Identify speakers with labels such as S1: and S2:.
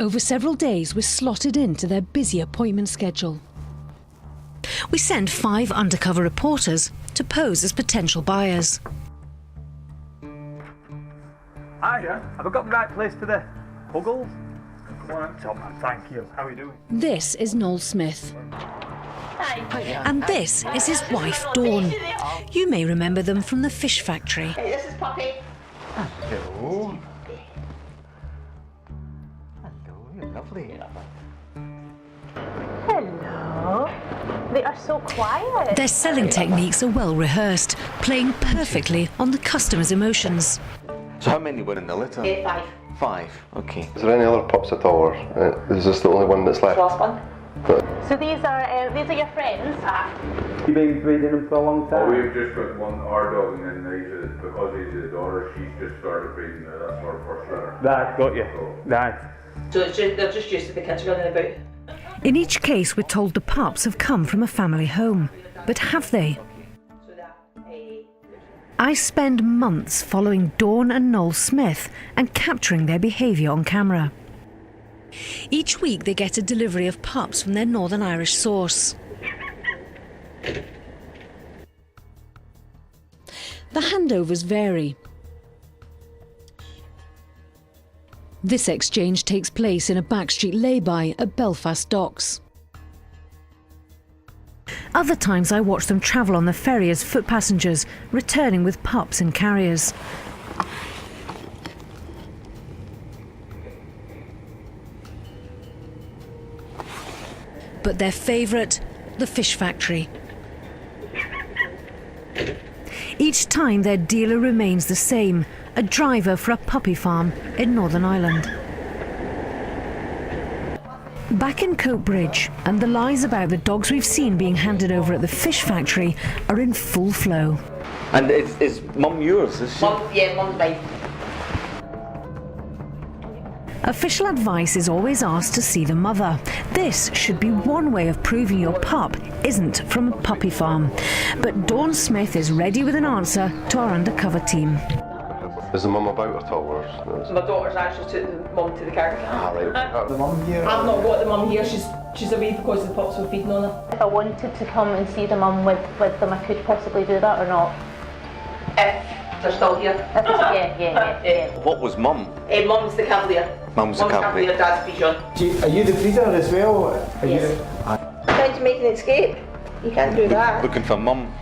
S1: Over several days, we're slotted into their busy appointment schedule. We send 5 undercover reporters to pose as potential buyers.
S2: Hiya, have I got the right place to the Puggles? Come on, top man, thank you. How are you doing?
S1: This is Noel Smith.
S3: Hi.
S1: And this is his wife, Dawn. You may remember them from the fish factory.
S3: Hey, this is Poppy.
S4: Hello. Hello, you're lovely.
S3: Hello. They are so quiet.
S1: Their selling techniques are well rehearsed, playing perfectly on the customer's emotions.
S4: So how many were in the litter?
S3: 5.
S4: 5, okay.
S5: Is there any other pups at all, or is this the only one that's left?
S3: Last one. So these are your friends.
S2: You've been breeding them for a long
S6: Well,
S2: time?
S6: we've just got one, our dog, and then because he's a daughter, she's just started breeding. That's our first litter.
S2: Right, got you. Right.
S3: So they're just used to the kids running about.
S1: In each case, we're told the pups have come from a family home. But have they?
S3: So that,
S1: I spend months following Dawn and Noel Smith and capturing their behaviour on camera. Each week they get a delivery of pups from their Northern Irish source. The handovers vary. This exchange takes place in a backstreet lay-by at Belfast docks. Other times I watch them travel on the ferry as foot passengers, returning with pups in carriers. But their favourite, the fish factory. Each time their dealer remains the same, a driver for a puppy farm in Northern Ireland. Back in Coatbridge, and the lies about the dogs we've seen being handed over at the fish factory are in full flow.
S4: And is Mum yours, is she?
S3: Mum's mine.
S1: Official advice is always asked to see the mother. This should be one way of proving your pup isn't from a puppy farm. But Dawn Smith is ready with an answer to our undercover team.
S5: Is the mum about at all, or?
S3: My daughter's actually took the mum to the car.
S2: The mum here?
S3: I've not got the mum here. She's away because the pups were feeding on her. If I wanted to come and see the mum with them, I could possibly do that or not? If they're still here. Yeah.
S4: What was Mum?
S3: Mum's the Cavalier.
S4: Mum's the Cavalier.
S3: Dad's Bichon.
S2: Are you the breeder as well?
S3: Yes. Trying to make an escape. You can't do that.
S4: Looking for Mum.